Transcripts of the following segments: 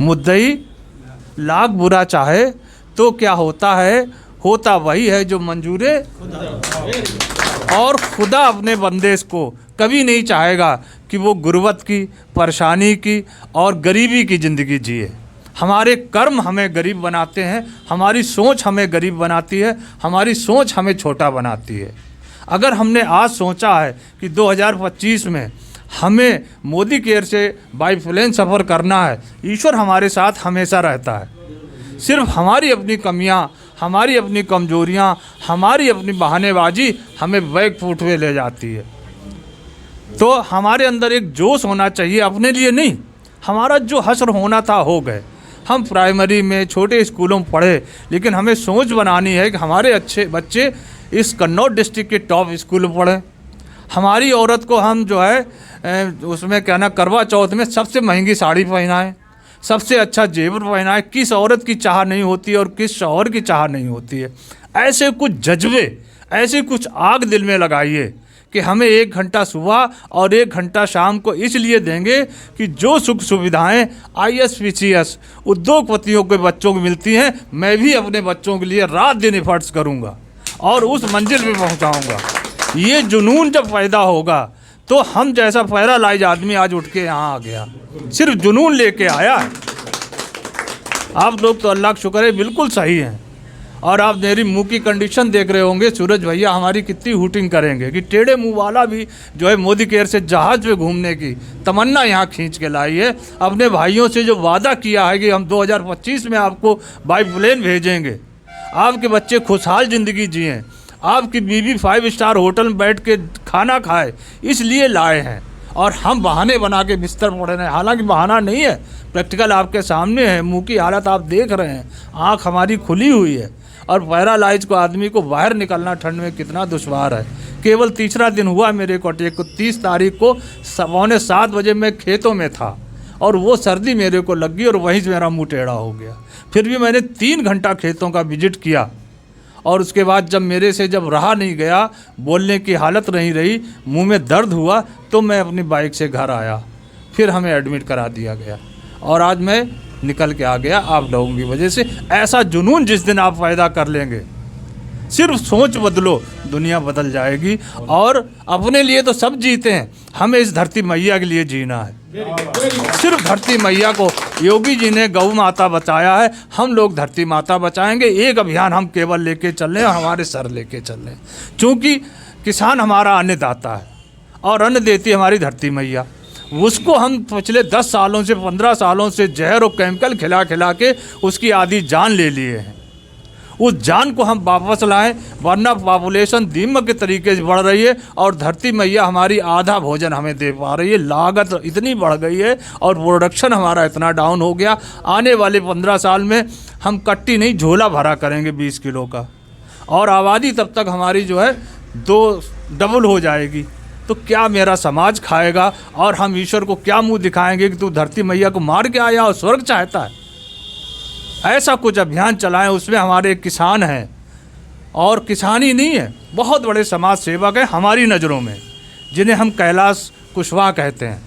मुद्दई लाख बुरा चाहे तो क्या होता है, होता वही है जो मंजूरे, और खुदा अपने बंदेश को कभी नहीं चाहेगा कि वो गुर्बत की, परेशानी की और गरीबी की ज़िंदगी जिए। हमारे कर्म हमें गरीब बनाते हैं, हमारी सोच हमें गरीब बनाती है, हमारी सोच हमें छोटा बनाती है। अगर हमने आज सोचा है कि 2025 में हमें मोदी केयर से बाई प्लेन सफ़र करना है, ईश्वर हमारे साथ हमेशा रहता है। सिर्फ हमारी अपनी कमियां, हमारी अपनी कमजोरियां, हमारी अपनी बहानेबाजी हमें बैक फुट में ले जाती है। तो हमारे अंदर एक जोश होना चाहिए, अपने लिए नहीं। हमारा जो हश्र होना था हो गए। हम प्राइमरी में छोटे स्कूलों में पढ़े, लेकिन हमें सोच बनानी है कि हमारे अच्छे बच्चे इस कन्नौज डिस्ट्रिक्ट के टॉप स्कूल में पढ़ें। हमारी औरत को हम जो है उसमें क्या ना, करवा चौथ में सबसे महंगी साड़ी पहनाएं, सबसे अच्छा जेवर पहनाएं। किस औरत की चाह नहीं होती और किस शौहर की चाह नहीं होती है। ऐसे कुछ जज्बे, ऐसे कुछ आग दिल में लगाइए कि हमें 1 घंटा सुबह और 1 घंटा शाम को इसलिए देंगे कि जो सुख सुविधाएं ISPCS उद्योगपतियों के बच्चों को मिलती हैं, मैं भी अपने बच्चों के लिए रात दिन एफर्ट्स करूंगा और उस मंजिल पे पहुंचाऊंगा। ये जुनून जब पैदा होगा तो हम जैसा पैरालाइज आदमी आज उठ के यहाँ आ गया, सिर्फ जुनून लेके आया है। आप लोग तो अल्लाह का शुक्र है बिल्कुल सही हैं। और आप मेरी मुंह की कंडीशन देख रहे होंगे, सूरज भैया हमारी कितनी हूटिंग करेंगे कि टेढ़े मुंह वाला भी जो है मोदी केयर से जहाज़ पे घूमने की तमन्ना यहाँ खींच के लाई है। अपने भाइयों से जो वादा किया है कि हम 2025 में आपको बाई प्लेन भेजेंगे, आपके बच्चे खुशहाल ज़िंदगी जिएँ, आपकी बीवी 5 स्टार होटल में बैठ के खाना खाए, इसलिए लाए हैं। और हम बहाने बना के बिस्तर पड़े रहे, हालांकि बहाना नहीं है, प्रैक्टिकल आपके सामने है। मुंह की हालत आप देख रहे हैं, आँख हमारी खुली हुई है। और पैरालाइज को आदमी को बाहर निकलना ठंड में कितना दुश्वार है। केवल तीसरा दिन हुआ मेरे को अटैक को। 30 तारीख को 6:45 बजे मैं खेतों में था और वो सर्दी मेरे को लग गई और वहीं से मेरा मुँह टेढ़ा हो गया। फिर भी मैंने 3 घंटा खेतों का विजिट किया और उसके बाद जब मेरे से जब रहा नहीं गया, बोलने की हालत नहीं रही, मुंह में दर्द हुआ, तो मैं अपनी बाइक से घर आया। फिर हमें एडमिट करा दिया गया और आज मैं निकल के आ गया आप लोगों की वजह से। ऐसा जुनून जिस दिन आप पैदा कर लेंगे, सिर्फ सोच बदलो, दुनिया बदल जाएगी। और अपने लिए तो सब जीते हैं, हमें इस धरती मैया के लिए जीना है। सिर्फ धरती मैया को योगी जी ने गौ माता बचाया है, हम लोग धरती माता बचाएंगे। एक अभियान हम केवल लेके चल रहे हैं और हमारे सर लेके चल रहे हैं, क्योंकि किसान हमारा अन्नदाता है और अन्न देती हमारी धरती मैया। उसको हम पिछले 10 सालों से 15 सालों से जहर और केमिकल खिला खिला के उसकी आधी जान ले लिए हैं। उस जान को हम वापस लाएं, वरना पॉपुलेशन दीमक के तरीके से बढ़ रही है और धरती मैया हमारी आधा भोजन हमें दे पा रही है। लागत इतनी बढ़ गई है और प्रोडक्शन हमारा इतना डाउन हो गया। आने वाले 15 साल में हम कट्टी नहीं झोला भरा करेंगे 20 किलो का, और आबादी तब तक हमारी जो है 2 डबल हो जाएगी। तो क्या मेरा समाज खाएगा और हम ईश्वर को क्या मुंह दिखाएंगे कि तू धरती मैया को मार के आया और स्वर्ग चाहता है। ऐसा कुछ अभियान चलाएं, उसमें हमारे किसान हैं और किसान ही नहीं है, बहुत बड़े समाज सेवक हैं हमारी नज़रों में, जिन्हें हम कैलाश कुशवाहा कहते हैं।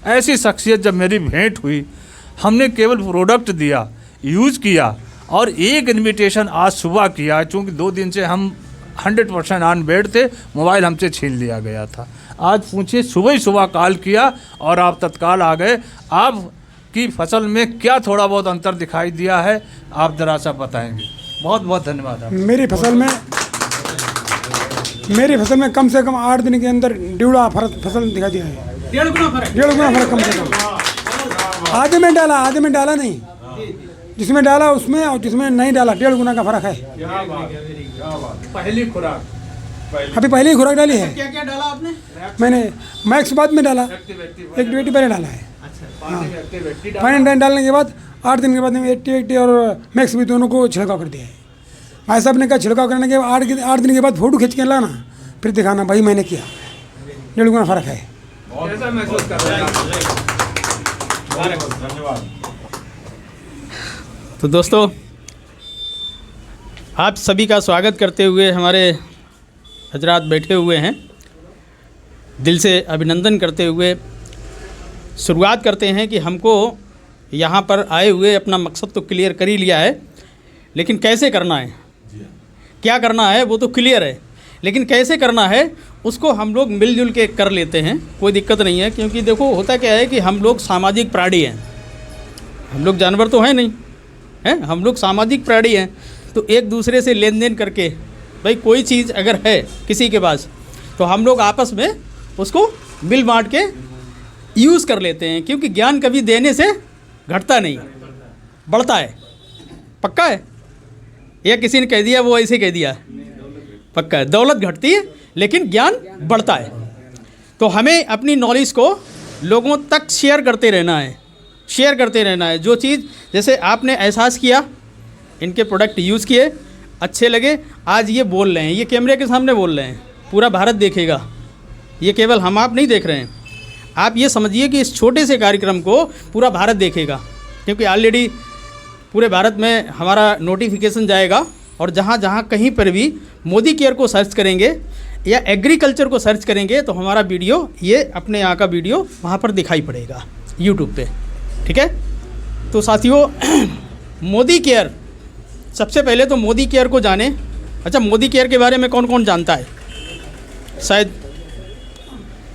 ऐसी शख्सियत जब मेरी भेंट हुई, हमने केवल प्रोडक्ट दिया, यूज़ किया और एक इन्विटेशन आज सुबह किया, चूँकि 2 दिन से हम 100% ऑन बेड थे, मोबाइल हमसे छीन लिया गया था। आज पूछिए, सुबह ही सुबह कॉल किया और आप तत्काल आ गए। आप की फसल में क्या थोड़ा बहुत अंतर दिखाई दिया है, आप जरा सा बताएंगे। बहुत बहुत धन्यवाद। आप मेरी फसल में कम से कम 8 दिन के अंदर 1.5 फर्क फसल दिखाई दिया है। 1.5 गुना फर्क कम से कम। आधे में डाला नहीं, जिसमें डाला उसमें और जिसमें नहीं डाला 1.5 गुना का फर्क है। पहली खुराक अभी पहले ही खुराक डाली है। क्या क्या डाला आपने? मैंने मैक्स बाद में डाला, एक्टिविटी पहले डाला है। पानी डालने के बाद 8 दिन के बाद में एक्टिविटी और मैक्स भी दोनों को छिड़काव कर दिया है। भाई साहब ने कहा छिड़काव करने के 8 दिन के बाद फोटो खींच के लाना, फिर दिखाना भाई मैंने किया। 1.5 गुना फर्क है। कैसा महसूस कर रहे हैं? धन्यवाद। तो दोस्तों, आप सभी का स्वागत करते हुए हमारे हजरात बैठे हुए हैं, दिल से अभिनंदन करते हुए शुरुआत करते हैं कि हमको यहाँ पर आए हुए अपना मकसद तो क्लियर कर ही लिया है, लेकिन कैसे करना है, क्या करना है वो तो क्लियर है, लेकिन कैसे करना है उसको हम लोग मिलजुल के कर लेते हैं, कोई दिक्कत नहीं है। क्योंकि देखो होता क्या है कि हम लोग सामाजिक प्राणी हैं, हम लोग जानवर तो हैं नहीं, हैं हम लोग सामाजिक प्राणी हैं। तो एक दूसरे से लेन देन करके भाई कोई चीज़ अगर है किसी के पास तो हम लोग आपस में उसको मिल बांट के यूज़ कर लेते हैं, क्योंकि ज्ञान कभी देने से घटता नहीं, बढ़ता है। पक्का है? या किसी ने कह दिया वो ऐसे कह दिया? पक्का है। दौलत घटती है लेकिन ज्ञान बढ़ता है। तो हमें अपनी नॉलेज को लोगों तक शेयर करते रहना है, शेयर करते रहना है। जो चीज़ जैसे आपने एहसास किया, इनके प्रोडक्ट यूज़ किए, अच्छे लगे, आज ये बोल रहे हैं, ये कैमरे के सामने बोल रहे हैं, पूरा भारत देखेगा। ये केवल हम आप नहीं देख रहे हैं, आप ये समझिए कि इस छोटे से कार्यक्रम को पूरा भारत देखेगा, क्योंकि ऑलरेडी पूरे भारत में हमारा नोटिफिकेशन जाएगा। और जहाँ जहाँ कहीं पर भी मोदी केयर को सर्च करेंगे या एग्रीकल्चर को सर्च करेंगे तो हमारा वीडियो, ये अपने यहाँ का वीडियो वहाँ पर दिखाई पड़ेगा यूट्यूब पे। ठीक है? तो साथियों मोदी केयर, सबसे पहले तो मोदी केयर को जाने। अच्छा, मोदी केयर के बारे में कौन कौन जानता है? शायद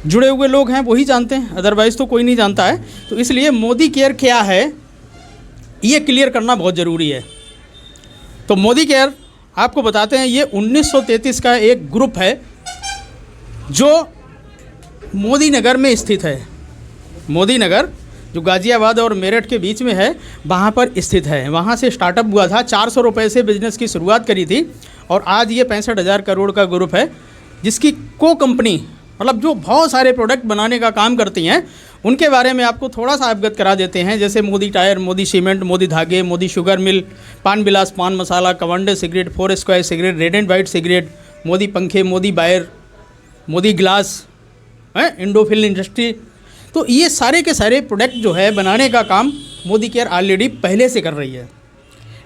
जुड़े हुए लोग हैं वही जानते हैं, अदरवाइज़ तो कोई नहीं जानता है। तो इसलिए मोदी केयर क्या है ये क्लियर करना बहुत ज़रूरी है। तो मोदी केयर आपको बताते हैं, ये 1933 का एक ग्रुप है जो मोदी नगर में स्थित है। मोदी नगर जो गाज़ियाबाद और मेरठ के बीच में है, वहाँ पर स्थित है। वहाँ से स्टार्टअप हुआ था, 400 रुपये से बिज़नेस की शुरुआत करी थी और आज ये 65,000 करोड़ का ग्रुप है, जिसकी को कंपनी मतलब जो बहुत सारे प्रोडक्ट बनाने का काम करती हैं, उनके बारे में आपको थोड़ा सा अवगत करा देते हैं। जैसे मोदी टायर, मोदी सीमेंट, मोदी धागे, मोदी शुगर मिल, पान बिलास पान मसाला, commander cigarette, 4 square cigarette, red and white cigarette, Modi पंखे, Modi Bayer, Modi glass, Indofil industry. तो ये सारे के सारे प्रोडक्ट जो है बनाने का काम मोदी केयर ऑलरेडी पहले से कर रही है,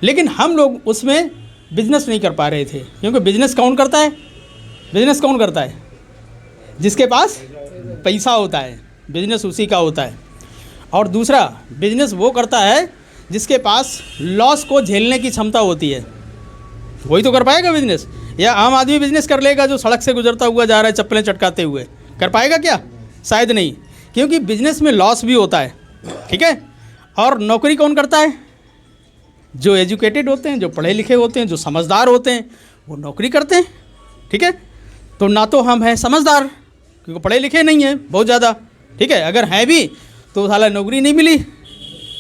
लेकिन हम लोग उसमें बिजनेस नहीं कर पा रहे थे। क्योंकि बिजनेस कौन करता है? बिजनेस कौन करता है? जिसके पास पैसा होता है, बिजनेस उसी का होता है। और दूसरा, बिजनेस वो करता है जिसके पास लॉस को झेलने की क्षमता होती है, वही तो कर पाएगा बिजनेस। या आम आदमी बिजनेस कर लेगा जो सड़क से गुजरता हुआ जा रहा है चप्पलें चटकाते हुए, कर पाएगा क्या? शायद नहीं, क्योंकि बिजनेस में लॉस भी होता है। ठीक है? और नौकरी कौन करता है? जो एजुकेटेड होते हैं, जो पढ़े लिखे होते हैं, जो समझदार होते हैं, वो नौकरी करते हैं। ठीक है? तो ना तो हम हैं समझदार, क्योंकि पढ़े लिखे नहीं हैं बहुत ज़्यादा। ठीक है? अगर हैं भी तो साला नौकरी नहीं मिली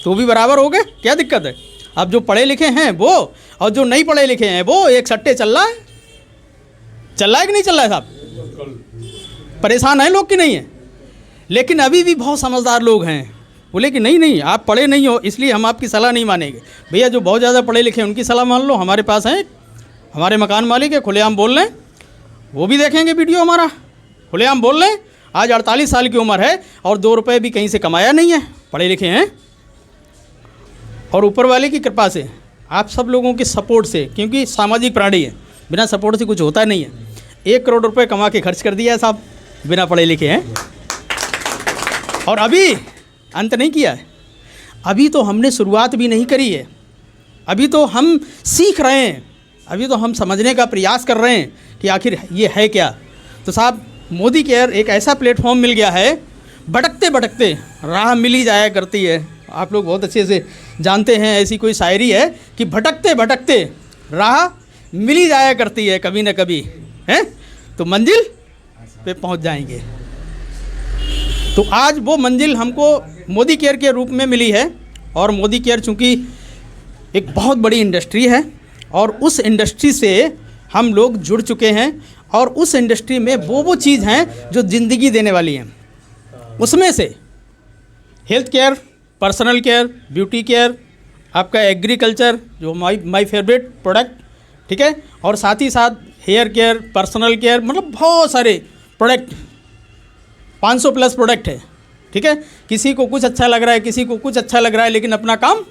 तो भी बराबर हो गए, क्या दिक्कत है? अब जो पढ़े लिखे हैं वो और जो नहीं पढ़े लिखे हैं वो एक सट्टे चल रहा है। चल रहा है कि नहीं चल रहा है साहब? परेशान हैं लोग कि नहीं है? लेकिन अभी भी बहुत समझदार लोग हैं, बोले कि नहीं नहीं आप पढ़े नहीं हो इसलिए हम आपकी सलाह नहीं मानेंगे। भैया जो बहुत ज़्यादा पढ़े लिखे हैं उनकी सलाह मान लो। हमारे पास हैं, हमारे मकान मालिक है, खुलेआम बोल रहे हैं, वो भी देखेंगे वीडियो हमारा, खुलेआम बोल रहे हैं। आज 48 साल की उम्र है और 2 रुपये भी कहीं से कमाया नहीं है, पढ़े लिखे हैं। और ऊपर वाले की कृपा से, आप सब लोगों के सपोर्ट से, क्योंकि सामाजिक प्राणी है, बिना सपोर्ट से कुछ होता नहीं है। 1 करोड़ रुपए कमा के खर्च कर दिया है साहब, बिना पढ़े लिखे हैं। और अभी अंत नहीं किया है, अभी तो हमने शुरुआत भी नहीं करी है, अभी तो हम सीख रहे हैं, अभी तो हम समझने का प्रयास कर रहे हैं कि आखिर ये है क्या। तो साहब मोदी केयर एक ऐसा प्लेटफॉर्म मिल गया है, भटकते भटकते राह मिल ही जाया करती है। आप लोग बहुत अच्छे से जानते हैं, ऐसी कोई शायरी है कि भटकते भटकते राह मिल ही जाया करती है कभी न कभी, हैं तो मंजिल पे पहुंच जाएंगे। तो आज वो मंजिल हमको मोदी केयर के रूप में मिली है। और मोदी केयर चूँकि एक बहुत बड़ी इंडस्ट्री है और उस इंडस्ट्री से हम लोग जुड़ चुके हैं और उस इंडस्ट्री में वो चीज़ हैं जो ज़िंदगी देने वाली हैं। उसमें से health care, personal care, beauty care, आपका एग्रीकल्चर जो माय फेवरेट प्रोडक्ट, ठीक है, और साथ ही साथ हेयर केयर, पर्सनल केयर, मतलब बहुत सारे प्रोडक्ट, 500 प्लस प्रोडक्ट है। ठीक है? किसी को कुछ अच्छा लग रहा है, किसी को कुछ अच्छा लग रहा है, लेकिन अपना काम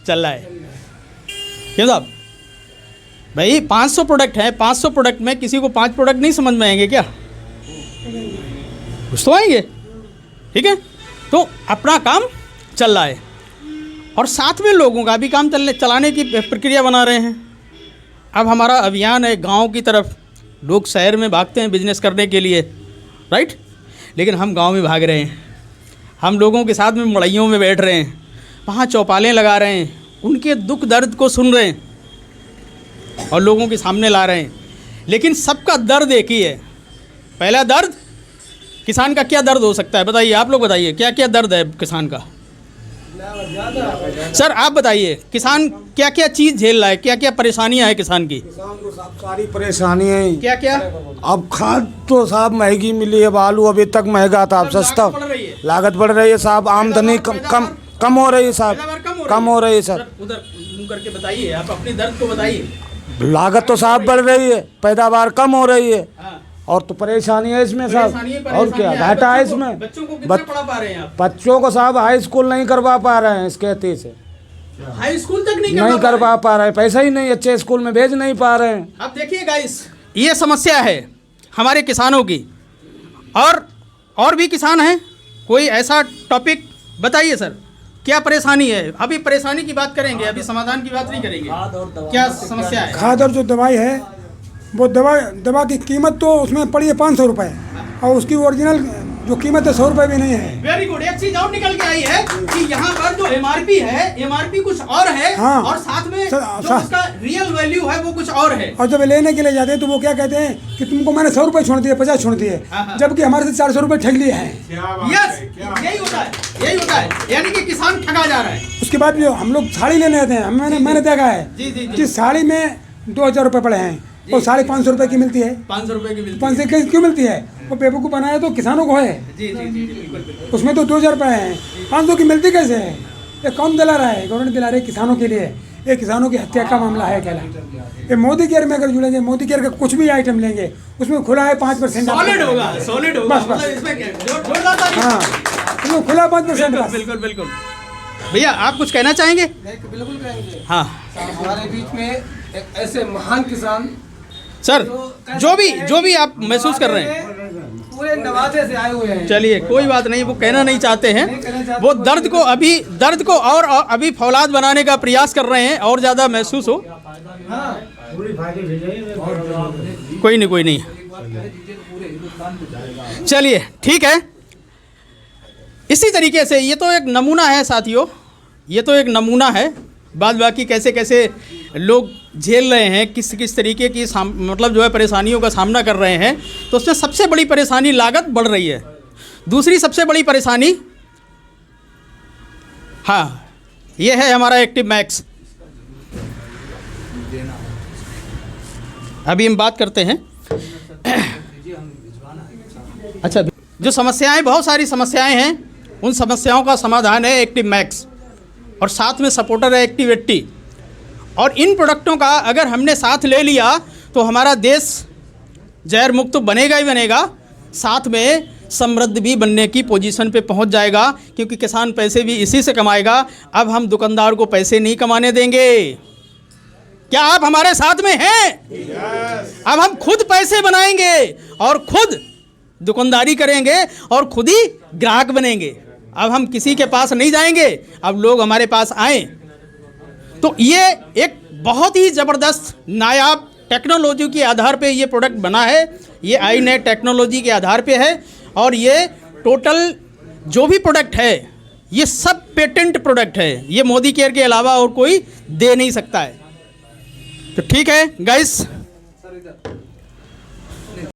चल रहा है। क्यों साहब? भाई 500 प्रोडक्ट हैं, 500 प्रोडक्ट में किसी को 5 प्रोडक्ट नहीं समझ में आएंगे क्या? कुछ तो आएंगे। ठीक है? तो अपना काम चल रहा है। और साथ में लोगों का भी काम चलाने की प्रक्रिया बना रहे हैं। अब हमारा अभियान है गांव की तरफ, लोग शहर में भागते हैं बिजनेस करने के लिए, राइट, लेकिन हम गांव में भाग रहे हैं, हम लोगों के साथ में मड़इयों में बैठ रहे हैं, वहाँ चौपालें लगा रहे हैं, उनके दुख दर्द को सुन रहे हैं और लोगों के सामने ला रहे हैं। लेकिन सबका दर्द एक ही है। पहला दर्द किसान का क्या दर्द हो सकता है, बताइए, आप लोग बताइए, क्या क्या दर्द है किसान का? सर आप बताइए, किसान क्या क्या चीज़ झेल रहा है, क्या क्या परेशानियां है किसान की? किसान को सारी परेशानी है। क्या क्या? अब खाद तो साहब महंगी मिली है, आलू अभी तक महंगा था, अब सस्ता लागत बढ़ रही है साहब, आमदनी कम हो रही है साहब, कम हो रही है सर। उधर मुंह करके बताइए, आप अपने दर्द को बताइए। लागत तो साहब बढ़ रही है, पैदावार कम हो रही है, हाँ। और तो परेशानी है इसमें साहब, और क्या घाटा है इसमें। बच्चों को कितना पढ़ा पा रहे हैं आप? बच्चों को साहब हाई स्कूल नहीं करवा पा रहे हैं, इसके कहते से हाई स्कूल तक नहीं करवा पा रहे हैं, पैसा ही नहीं, अच्छे स्कूल में भेज नहीं पा रहे हैं। अब देखिए गाइस, ये समस्या है हमारे किसानों की, और भी किसान हैं, कोई ऐसा टॉपिक बताइए सर, क्या परेशानी है? अभी परेशानी की बात करेंगे, अभी समाधान की बात नहीं करेंगे। क्या समस्या है? खाद और जो दवाई है, वो दवा की कीमत तो उसमें पड़ी है 500 रुपये, और उसकी ओरिजिनल जो कीमत है 100 रुपये भी नहीं है। वेरी गुड, एक चीज और निकल के आई है कि यहाँ पर जो एमआरपी है, एमआरपी कुछ और है, हाँ, और साथ में जो उसका रियल वैल्यू है वो कुछ और है। और जब लेने के लिए जाते हैं तो वो क्या कहते हैं कि तुमको मैंने 100 रुपये छोड़ दिए, 50 छोड़ दिए, जबकि हमारे से 400 रुपये ठग लिए हैं। यस, यही होता है, यही होता है, यानी कि किसान ठगा जा रहा है। उसके बाद जो हम लोग साड़ी लेने आते हैं, मैंने देखा है कि साड़ी में 2000 रुपये पड़े हैं और साड़ी 500 रुपये की मिलती है। 500 रुपये की मिलती 500 की क्यों मिलती है? वो बेवकूफ़ बनाया तो किसानों को है। जी जी जी बिल्कुल। उसमें तो 2000 रुपये हैं, 500 की मिलती कैसे है? ये कौन दिला रहा है? गवर्नमेंट दिला रही है किसानों के लिए। ये किसानों की हत्या का मामला है कहला। ये मोदी केयर में अगर जुड़ेंगे, मोदी केयर का कुछ भी आइटम लेंगे, उसमें खुला है 5%। सॉलिड होगा, सॉलिड होगा, बस। इसमें जोरदार तारीफ। हाँ, उसमें खुला 5%। बिल्कुल बिल्कुल। भैया आप कुछ कहना चाहेंगे? बिल्कुल कहेंगे। हाँ हमारे बीच में एक ऐसे महान किसान सर, जो भी आप महसूस कर रहे हैं, पूरे नवाजे से आए हुए हैं। चलिए कोई बात नहीं, वो कहना नहीं चाहते हैं, वो दर्द को और अभी फौलाद बनाने का प्रयास कर रहे हैं, और ज़्यादा महसूस हो। कोई नहीं, चलिए ठीक है। इसी तरीके से ये तो एक नमूना है साथियों, ये तो एक नमूना है, बाद बाकी कैसे कैसे लोग झेल रहे हैं, किस तरीके की मतलब जो है परेशानियों का सामना कर रहे हैं। तो उसमें सबसे बड़ी परेशानी लागत बढ़ रही है। दूसरी सबसे बड़ी परेशानी, हाँ, ये है हमारा एक्टिव मैक्स। अभी हम बात करते हैं। अच्छा, जो समस्याएं, बहुत सारी समस्याएं हैं, उन समस्याओं का समाधान है एक्टिव मैक्स, और साथ में सपोर्टर है एक्टिव 80। और इन प्रोडक्टों का अगर हमने साथ ले लिया तो हमारा देश जहर मुक्त तो बनेगा ही बनेगा, साथ में समृद्ध भी बनने की पोजीशन पे पहुंच जाएगा, क्योंकि किसान पैसे भी इसी से कमाएगा। अब हम दुकानदार को पैसे नहीं कमाने देंगे। क्या आप हमारे साथ में हैं? अब हम खुद पैसे बनाएंगे और खुद दुकानदारी करेंगे और खुद ही ग्राहक बनेंगे। अब हम किसी के पास नहीं जाएंगे, अब लोग हमारे पास आए। तो ये एक बहुत ही ज़बरदस्त नायाब टेक्नोलॉजी के आधार पे ये प्रोडक्ट बना है। ये आईनेट टेक्नोलॉजी के आधार पे है, और ये टोटल जो भी प्रोडक्ट है ये सब पेटेंट प्रोडक्ट है। ये मोदी केयर के अलावा और कोई दे नहीं सकता है। तो ठीक है गाइस।